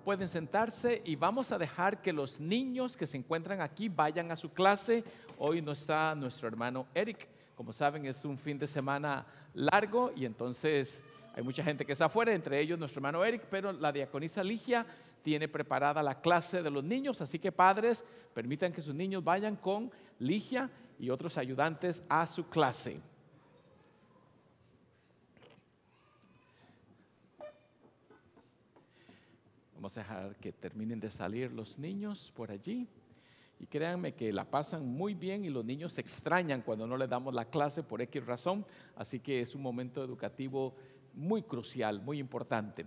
pueden sentarse y vamos a dejar que los niños que se encuentran aquí vayan a su clase. Hoy no está nuestro hermano Eric. Como saben, es un fin de semana largo y entonces hay mucha gente que está afuera, entre ellos nuestro hermano Eric, pero la diaconisa Ligia tiene preparada la clase de los niños, así que padres, permitan que sus niños vayan con Ligia y otros ayudantes a su clase. Vamos a dejar que terminen de salir los niños por allí. Y créanme que la pasan muy bien y los niños se extrañan cuando no les damos la clase por X razón. Así que es un momento educativo muy crucial, muy importante.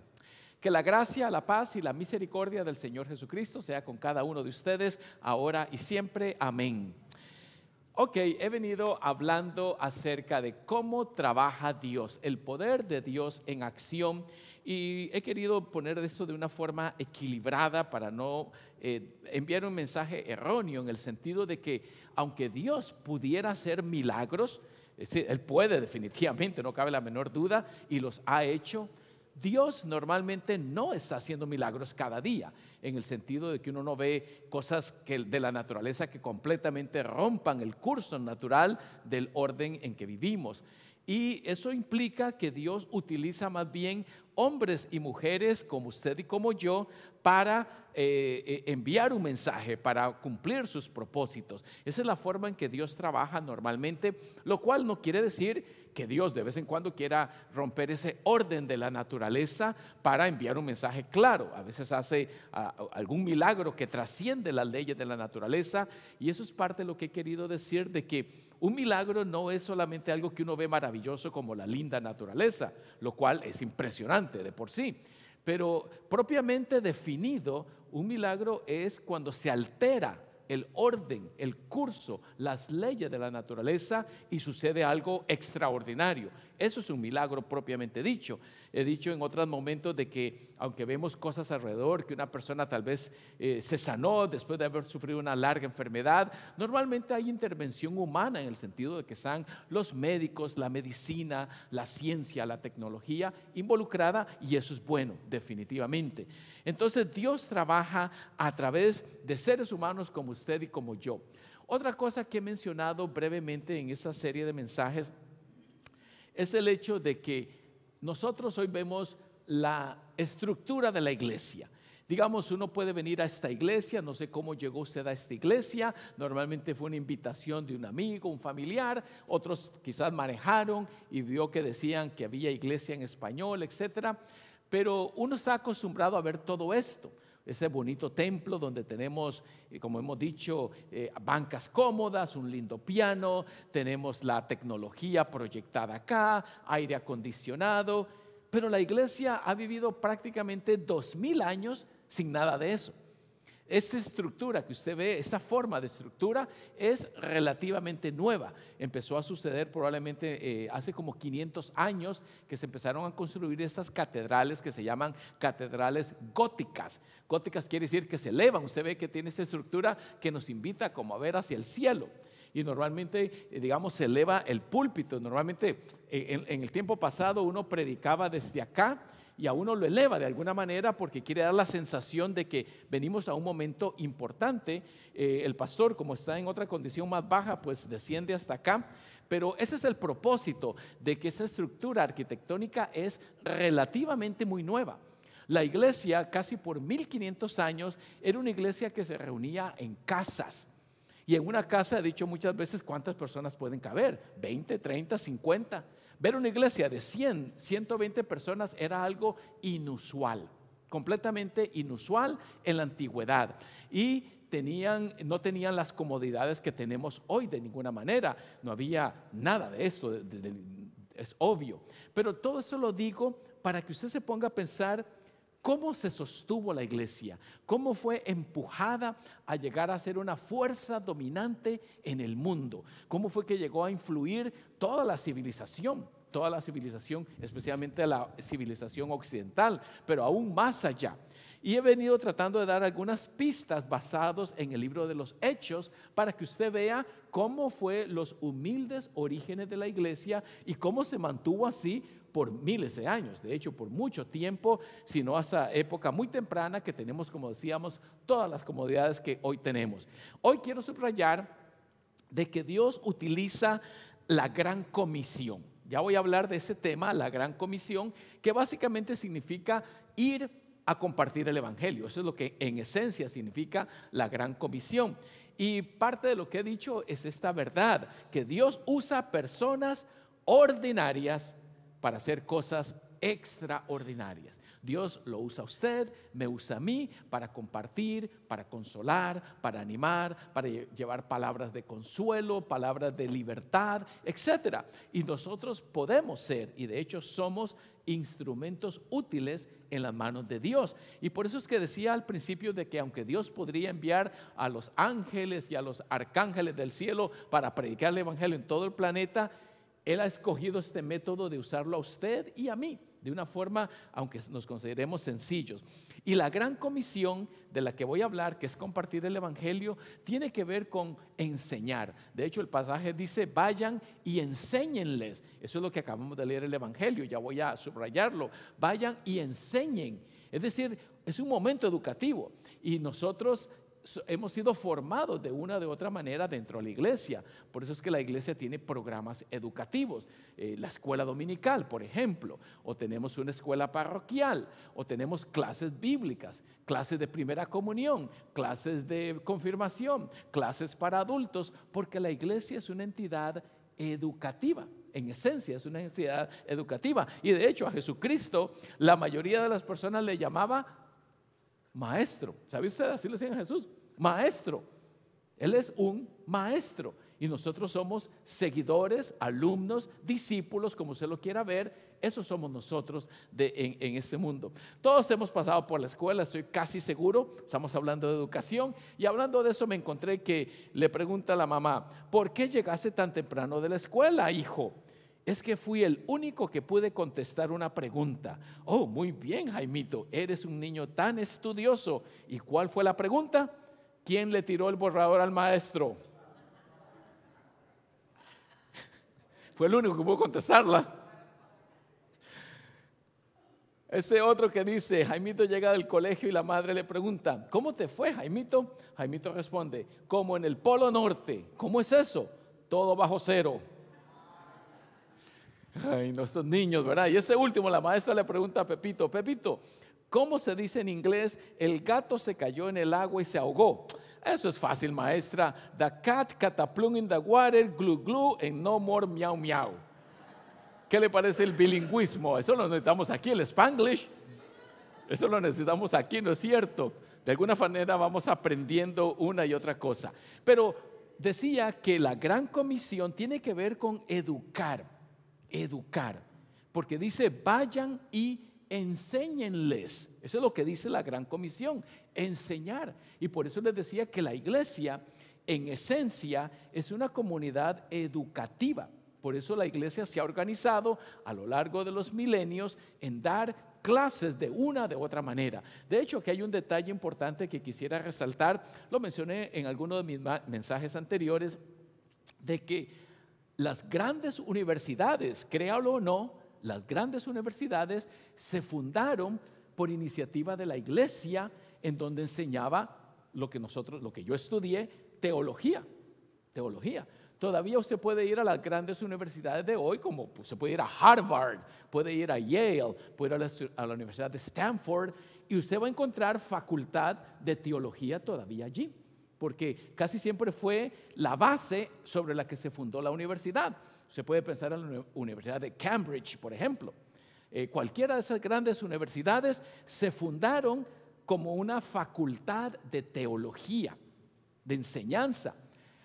Que la gracia, la paz y la misericordia del Señor Jesucristo sea con cada uno de ustedes, ahora y siempre. Amén. Ok, he venido hablando acerca de cómo trabaja Dios, el poder de Dios en acción. Y he querido poner esto de una forma equilibrada para no enviar un mensaje erróneo, en el sentido de que aunque Dios pudiera hacer milagros, Él puede definitivamente, no cabe la menor duda, y los ha hecho. Dios normalmente no está haciendo milagros cada día, en el sentido de que uno no ve cosas de la naturaleza que completamente rompan el curso natural del orden en que vivimos. Y eso implica que Dios utiliza más bien hombres y mujeres como usted y como yo para enviar un mensaje, para cumplir sus propósitos. Esa es la forma en que Dios trabaja normalmente, lo cual no quiere decir que Dios de vez en cuando quiera romper ese orden de la naturaleza para enviar un mensaje claro. A veces hace algún milagro que trasciende las leyes de la naturaleza, y eso es parte de lo que he querido decir, de que un milagro no es solamente algo que uno ve maravilloso como la linda naturaleza, lo cual es impresionante de por sí. Pero propiamente definido, un milagro es cuando se altera el orden, el curso, las leyes de la naturaleza y sucede algo extraordinario. Eso es un milagro propiamente dicho. He dicho en otros momentos de que aunque vemos cosas alrededor, que una persona tal vez se sanó después de haber sufrido una larga enfermedad, normalmente hay intervención humana en el sentido de que están los médicos, la medicina, la ciencia, la tecnología involucrada, y eso es bueno, definitivamente. Entonces Dios trabaja a través de seres humanos como usted y como yo. Otra cosa que he mencionado brevemente en esta serie de mensajes es el hecho de que nosotros hoy vemos la estructura de la iglesia. Digamos, uno puede venir a esta iglesia, no sé cómo llegó usted a esta iglesia, normalmente fue una invitación de un amigo, un familiar, otros quizás manejaron y vio que decían que había iglesia en español, etcétera, pero uno está acostumbrado a ver todo esto. Ese bonito templo donde tenemos, como hemos dicho, bancas cómodas, un lindo piano, tenemos la tecnología proyectada acá, aire acondicionado, pero la iglesia ha vivido prácticamente 2000 años sin nada de eso. Esta estructura que usted ve, esta forma de estructura es relativamente nueva. Empezó a suceder probablemente hace como 500 años que se empezaron a construir estas catedrales que se llaman catedrales góticas. Góticas quiere decir que se elevan. Usted ve que tiene esa estructura que nos invita como a ver hacia el cielo. Y normalmente, digamos, se eleva el púlpito. Normalmente en el tiempo pasado uno predicaba desde acá, y a uno lo eleva de alguna manera porque quiere dar la sensación de que venimos a un momento importante. El pastor, como está en otra condición más baja, pues desciende hasta acá. Pero ese es el propósito, de que esa estructura arquitectónica es relativamente muy nueva. La iglesia, casi por 1500 años, era una iglesia que se reunía en casas. Y en una casa, he dicho muchas veces, ¿cuántas personas pueden caber? 20, 30, 50. Ver una iglesia de 100, 120 personas era algo inusual, completamente inusual en la antigüedad. Y no tenían las comodidades que tenemos hoy de ninguna manera. No había nada de eso, es obvio. Pero todo eso lo digo para que usted se ponga a pensar cómo se sostuvo la iglesia, cómo fue empujada a llegar a ser una fuerza dominante en el mundo, cómo fue que llegó a influir toda la civilización, especialmente la civilización occidental, pero aún más allá. Y he venido tratando de dar algunas pistas basados en el libro de los Hechos para que usted vea cómo fue los humildes orígenes de la iglesia y cómo se mantuvo así por miles de años, de hecho por mucho tiempo, sino hasta época muy temprana que tenemos, como decíamos, todas las comodidades que hoy tenemos. Hoy quiero subrayar de que Dios utiliza la gran comisión. Ya voy a hablar de ese tema, la gran comisión, que básicamente significa ir a compartir el evangelio. Eso es lo que en esencia significa la gran comisión. Y parte de lo que he dicho es esta verdad, que Dios usa personas ordinarias para hacer cosas extraordinarias. Dios lo usa a usted, me usa a mí para compartir, para consolar, para animar, para llevar palabras de consuelo, palabras de libertad, etc. Y nosotros podemos ser, y de hecho somos, instrumentos útiles en las manos de Dios. Y por eso es que decía al principio de que aunque Dios podría enviar a los ángeles y a los arcángeles del cielo para predicar el evangelio en todo el planeta, Él ha escogido este método de usarlo a usted y a mí, de una forma, aunque nos consideremos sencillos. Y la gran comisión de la que voy a hablar, que es compartir el evangelio, tiene que ver con enseñar. De hecho, el pasaje dice, vayan y enséñenles. Eso es lo que acabamos de leer el evangelio, ya voy a subrayarlo. Vayan y enseñen. Es decir, es un momento educativo y nosotros hemos sido formados de una de otra manera dentro de la iglesia. Por eso es que la iglesia tiene programas educativos, la escuela dominical, por ejemplo, o tenemos una escuela parroquial, o tenemos clases bíblicas, clases de primera comunión, clases de confirmación, clases para adultos, porque la iglesia es una entidad educativa. En esencia es una entidad educativa. Y de hecho a Jesucristo la mayoría de las personas le llamaba maestro. ¿Sabe usted? Así le decían a Jesús, maestro. Él es un maestro y nosotros somos seguidores, alumnos, discípulos, como usted lo quiera ver. Esos somos nosotros en este mundo. Todos hemos pasado por la escuela, estoy casi seguro. Estamos hablando de educación y hablando de eso me encontré que le pregunta a la mamá, ¿por qué llegaste tan temprano de la escuela, hijo? Es que fui el único que pude contestar una pregunta. Oh, muy bien, Jaimito, eres un niño tan estudioso. ¿Y cuál fue la pregunta? ¿Quién le tiró el borrador al maestro? Fue el único que pudo contestarla. Ese otro que dice, Jaimito llega del colegio y la madre le pregunta, ¿cómo te fue, Jaimito? Jaimito responde, como en el Polo Norte. ¿Cómo es eso? Todo bajo cero. Ay, nuestros niños, ¿verdad? Y ese último, la maestra le pregunta a Pepito, Pepito, ¿cómo se dice en inglés? El gato se cayó en el agua y se ahogó. Eso es fácil, maestra. The cat cataplum in the water, glue glue, and no more miau miau. ¿Qué le parece el bilingüismo? Eso lo necesitamos aquí, el Spanglish. Eso lo necesitamos aquí, ¿no es cierto? De alguna manera vamos aprendiendo una y otra cosa. Pero decía que la gran comisión tiene que ver con educar, porque dice vayan y enséñenles. Eso es lo que dice la gran comisión, enseñar. Y por eso les decía que la iglesia en esencia es una comunidad educativa. Por eso la iglesia se ha organizado a lo largo de los milenios en dar clases de una de otra manera. De hecho, que hay un detalle importante que quisiera resaltar, lo mencioné en algunos de mis mensajes anteriores, de que las grandes universidades, créalo o no, las grandes universidades se fundaron por iniciativa de la iglesia, en donde enseñaba lo que yo estudié, teología. Todavía usted puede ir a las grandes universidades de hoy, como se puede ir a Harvard, puede ir a Yale, puede ir a la Universidad de Stanford, y usted va a encontrar facultad de teología todavía allí, porque casi siempre fue la base sobre la que se fundó la universidad. Se puede pensar en la Universidad de Cambridge, por ejemplo. Cualquiera de esas grandes universidades se fundaron como una facultad de teología, de enseñanza.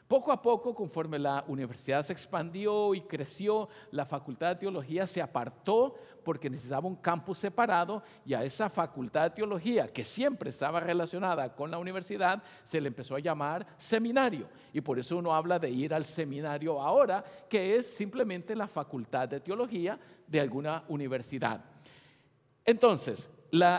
Poco a poco, conforme la universidad se expandió y creció, la facultad de teología se apartó porque necesitaba un campus separado, y a esa facultad de teología, que siempre estaba relacionada con la universidad, se le empezó a llamar seminario. Y por eso uno habla de ir al seminario ahora, que es simplemente la facultad de teología de alguna universidad. Entonces,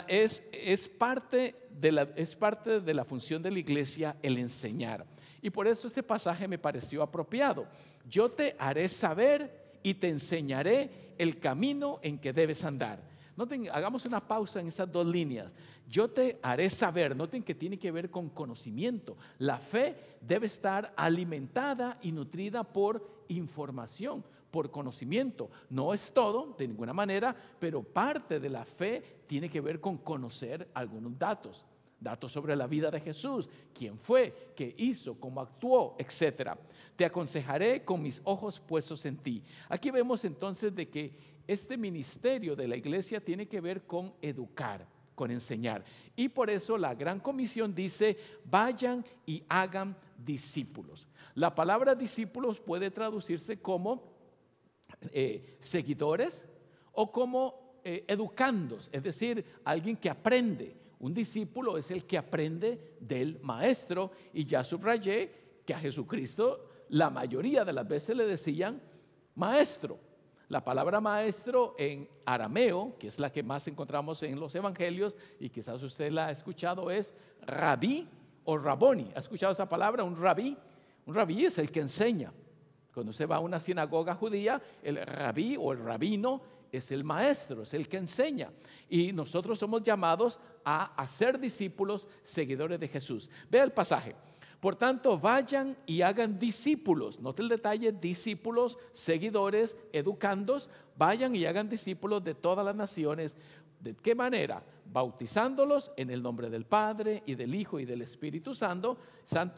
es parte de la función de la iglesia el enseñar. Y por eso ese pasaje me pareció apropiado. Yo te haré saber y te enseñaré el camino en que debes andar. Noten, hagamos una pausa en esas dos líneas. Yo te haré saber, noten que tiene que ver con conocimiento. La fe debe estar alimentada y nutrida por información, por conocimiento. No es todo, de ninguna manera, pero parte de la fe tiene que ver con conocer algunos datos. Datos sobre la vida de Jesús, quién fue, qué hizo, cómo actuó, etc. Te aconsejaré con mis ojos puestos en ti. Aquí vemos entonces de que este ministerio de la iglesia tiene que ver con educar, con enseñar. Y por eso la Gran Comisión dice, vayan y hagan discípulos. La palabra discípulos puede traducirse como seguidores o como educandos, es decir, alguien que aprende. Un discípulo es el que aprende del maestro, y ya subrayé que a Jesucristo la mayoría de las veces le decían maestro. La palabra maestro en arameo, que es la que más encontramos en los evangelios y quizás usted la ha escuchado, es rabí o raboni. ¿Ha escuchado esa palabra? Un rabí. Un rabí es el que enseña. Cuando usted va a una sinagoga judía, el rabí o el rabino es el maestro, es el que enseña. Y nosotros somos llamados a hacer discípulos, seguidores de Jesús. Vea el pasaje. Por tanto, vayan y hagan discípulos. Note el detalle: discípulos, seguidores, educandos. Vayan y hagan discípulos de todas las naciones. ¿De qué manera? Bautizándolos en el nombre del Padre y del Hijo y del Espíritu Santo.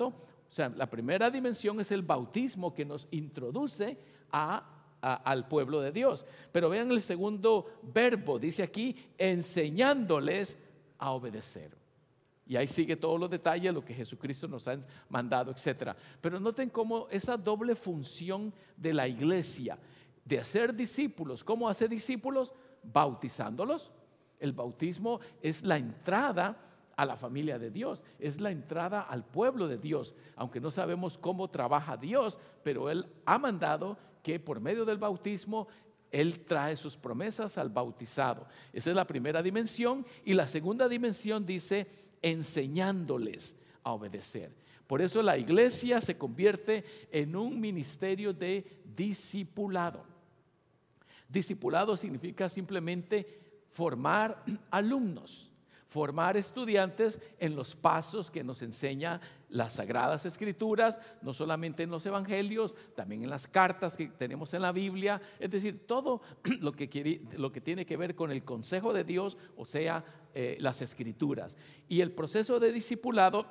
O sea, la primera dimensión es el bautismo que nos introduce al pueblo de Dios. Pero vean el segundo verbo, dice aquí, enseñándoles a obedecer. Y ahí sigue todos los detalles, lo que Jesucristo nos ha mandado, etc. Pero noten cómo esa doble función de la iglesia, de hacer discípulos. ¿Cómo hace discípulos? Bautizándolos. El bautismo es la entrada a la familia de Dios, es la entrada al pueblo de Dios. Aunque no sabemos cómo trabaja Dios, pero Él ha mandado que por medio del bautismo Él trae sus promesas al bautizado. Esa es la primera dimensión. Y la segunda dimensión dice enseñándoles a obedecer. Por eso la iglesia se convierte en un ministerio de discipulado. Discipulado significa simplemente formar alumnos, formar estudiantes en los pasos que nos enseña las Sagradas Escrituras, no solamente en los Evangelios, también en las cartas que tenemos en la Biblia, es decir, todo lo que tiene que ver con el consejo de Dios, o sea, las Escrituras. Y el proceso de discipulado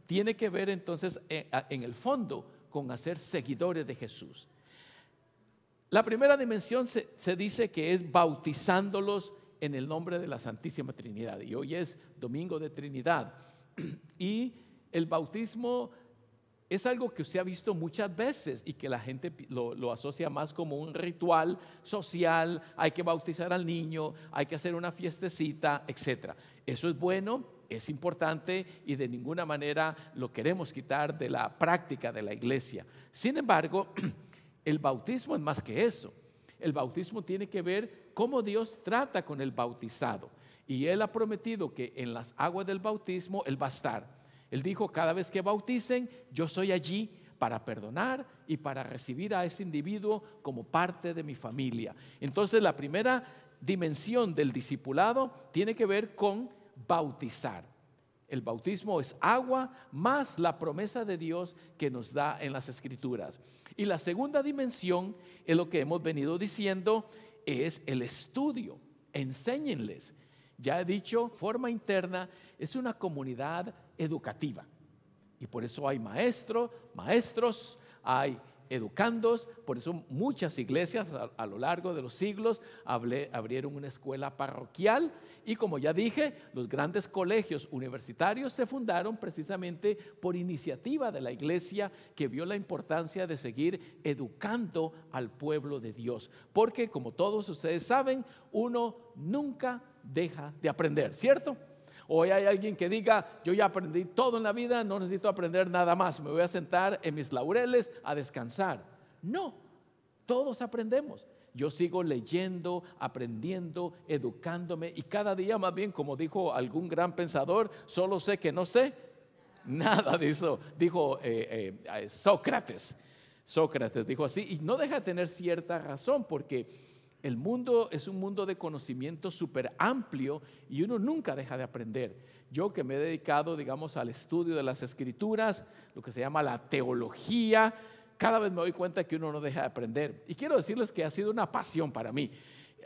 tiene que ver entonces en el fondo con hacer seguidores de Jesús. La primera dimensión se dice que es bautizándolos en el nombre de la Santísima Trinidad, y hoy es Domingo de Trinidad, y el bautismo es algo que usted ha visto muchas veces y que la gente lo asocia más como un ritual social. Hay que bautizar al niño, hay que hacer una fiestecita, etc. Eso es bueno, es importante y de ninguna manera lo queremos quitar de la práctica de la iglesia. Sin embargo, el bautismo es más que eso. El bautismo tiene que ver cómo Dios trata con el bautizado. Y Él ha prometido que en las aguas del bautismo Él va a estar. Él dijo, cada vez que bauticen, yo soy allí para perdonar y para recibir a ese individuo como parte de mi familia. Entonces, la primera dimensión del discipulado tiene que ver con bautizar. El bautismo es agua más la promesa de Dios que nos da en las Escrituras. Y la segunda dimensión es lo que hemos venido diciendo, es el estudio. Enséñenles. Ya he dicho, forma interna es una comunidad educativa. Y por eso hay maestros, hay educandos. Por eso muchas iglesias a lo largo de los siglos abrieron una escuela parroquial. Y como ya dije, los grandes colegios universitarios se fundaron precisamente por iniciativa de la iglesia, que vio la importancia de seguir educando al pueblo de Dios. Porque, como todos ustedes saben, uno nunca deja de aprender, ¿cierto? Hoy hay alguien que diga, yo ya aprendí todo en la vida, no necesito aprender nada más, me voy a sentar en mis laureles a descansar. No, todos aprendemos. Yo sigo leyendo, aprendiendo, educándome, y cada día más bien, como dijo algún gran pensador, solo sé que no sé nada de eso, dijo Sócrates. Sócrates dijo así, y no deja de tener cierta razón, porque El mundo es un mundo de conocimiento súper amplio y uno nunca deja de aprender. Yo que me he dedicado, digamos, al estudio de las Escrituras, lo que se llama la teología, cada vez me doy cuenta que uno no deja de aprender. Y quiero decirles que ha sido una pasión para mí.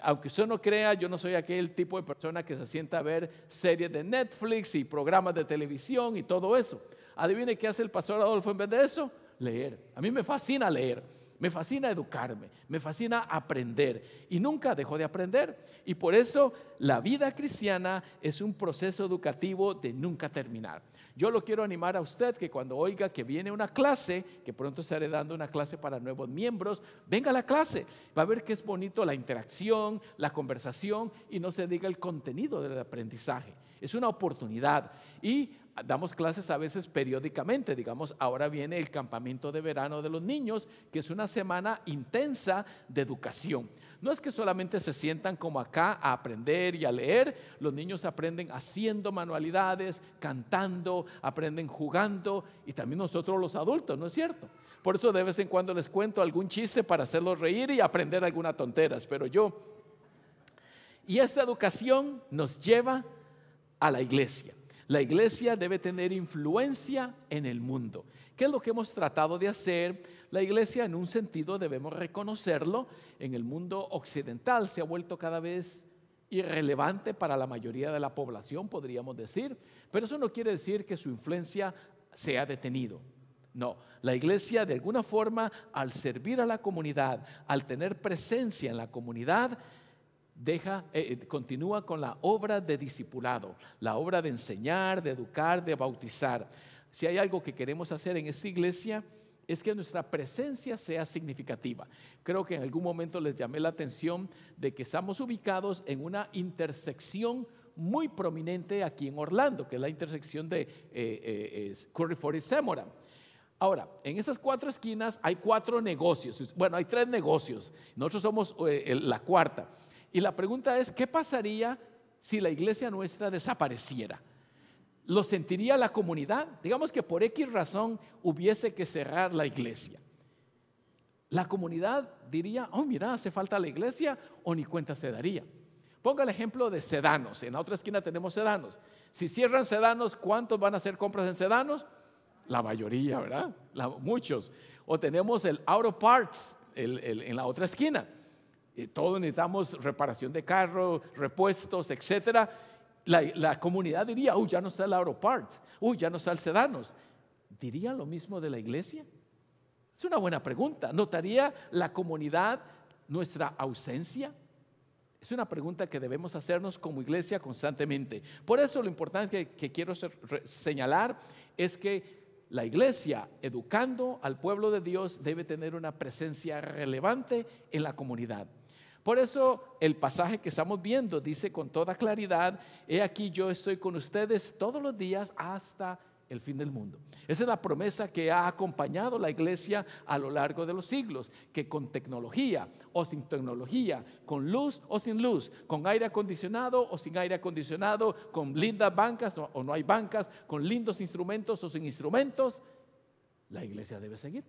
Aunque usted no crea, yo no soy aquel tipo de persona que se sienta a ver series de Netflix y programas de televisión y todo eso. Adivine qué hace el pastor Adolfo en vez de eso: leer. A mí me fascina leer, me fascina educarme, me fascina aprender y nunca dejo de aprender. Y por eso la vida cristiana es un proceso educativo de nunca terminar. Yo lo quiero animar a usted que cuando oiga que viene una clase, que pronto estaré dando una clase para nuevos miembros, venga a la clase, va a ver que es bonito la interacción, la conversación y no se diga el contenido del aprendizaje. Es una oportunidad y damos clases a veces periódicamente. Digamos, ahora viene el campamento de verano de los niños, que es una semana intensa de educación. No es que solamente se sientan como acá a aprender y a leer. Los niños aprenden haciendo manualidades, cantando, aprenden jugando, y también nosotros los adultos, ¿no es cierto? Por eso de vez en cuando les cuento algún chiste para hacerlos reír y aprender algunas tonteras. Y esta educación nos lleva a la iglesia. La iglesia debe tener influencia en el mundo. ¿Qué es lo que hemos tratado de hacer? La iglesia, en un sentido, debemos reconocerlo, en el mundo occidental se ha vuelto cada vez irrelevante para la mayoría de la población, podríamos decir, pero eso no quiere decir que su influencia se ha detenido. No, la iglesia de alguna forma, al servir a la comunidad, al tener presencia en la comunidad, continúa con la obra de discipulado, la obra de enseñar, de educar, de bautizar. Si hay algo que queremos hacer en esta iglesia, es que nuestra presencia sea significativa. Creo que en algún momento les llamé la atención de que estamos ubicados en una intersección muy prominente aquí en Orlando, que es la intersección de Curry Ford y Semoran. Ahora, en esas 4 esquinas hay 4 negocios. Bueno, hay 3 negocios. Nosotros somos la cuarta. Y la pregunta es, ¿qué pasaría si la iglesia nuestra desapareciera? ¿Lo sentiría la comunidad? Digamos que por X razón hubiese que cerrar la iglesia. La comunidad diría, oh, mira, hace falta la iglesia, o ni cuenta se daría. Ponga el ejemplo de Sedanos. En la otra esquina tenemos Sedanos. Si cierran Sedanos, ¿cuántos van a hacer compras en Sedanos? La mayoría, ¿verdad? Muchos. O tenemos el Auto Parts en la otra esquina. Todos necesitamos reparación de carro, repuestos, etcétera. La comunidad diría, ya no está el Auto Parts, ya no está el Sedanos. ¿Diría lo mismo de la iglesia? Es una buena pregunta. ¿Notaría la comunidad nuestra ausencia? Es una pregunta que debemos hacernos como iglesia constantemente. Por eso lo importante que quiero señalar es que la iglesia, educando al pueblo de Dios, debe tener una presencia relevante en la comunidad. Por eso el pasaje que estamos viendo dice con toda claridad, he aquí yo estoy con ustedes todos los días hasta el fin del mundo. Esa es la promesa que ha acompañado la iglesia a lo largo de los siglos, que con tecnología o sin tecnología, con luz o sin luz, con aire acondicionado o sin aire acondicionado, con lindas bancas o no hay bancas, con lindos instrumentos o sin instrumentos, la iglesia debe seguir.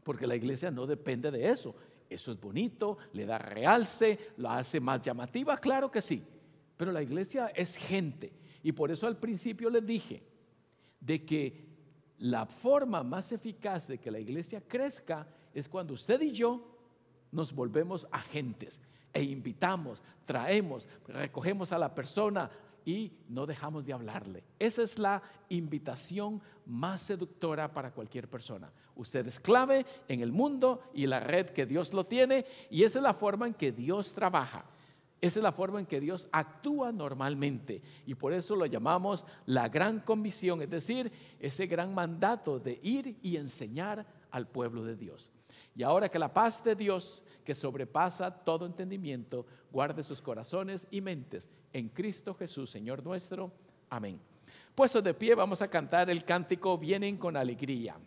Porque la iglesia no depende de eso. Eso es bonito, le da realce, la hace más llamativa, claro que sí. Pero la iglesia es gente. Y por eso al principio les dije de que la forma más eficaz de que la iglesia crezca es cuando usted y yo nos volvemos agentes e invitamos, traemos, recogemos a la persona y no dejamos de hablarle. Esa es la invitación más seductora para cualquier persona. Usted es clave en el mundo y la red que Dios lo tiene, y esa es la forma en que Dios trabaja. Esa es la forma en que Dios actúa normalmente, y por eso lo llamamos la gran comisión, es decir, ese gran mandato de ir y enseñar al pueblo de Dios. Y ahora que la paz de Dios, que sobrepasa todo entendimiento, guarde sus corazones y mentes en Cristo Jesús, Señor nuestro. Amén. Puestos de pie, vamos a cantar el cántico Vienen con alegría.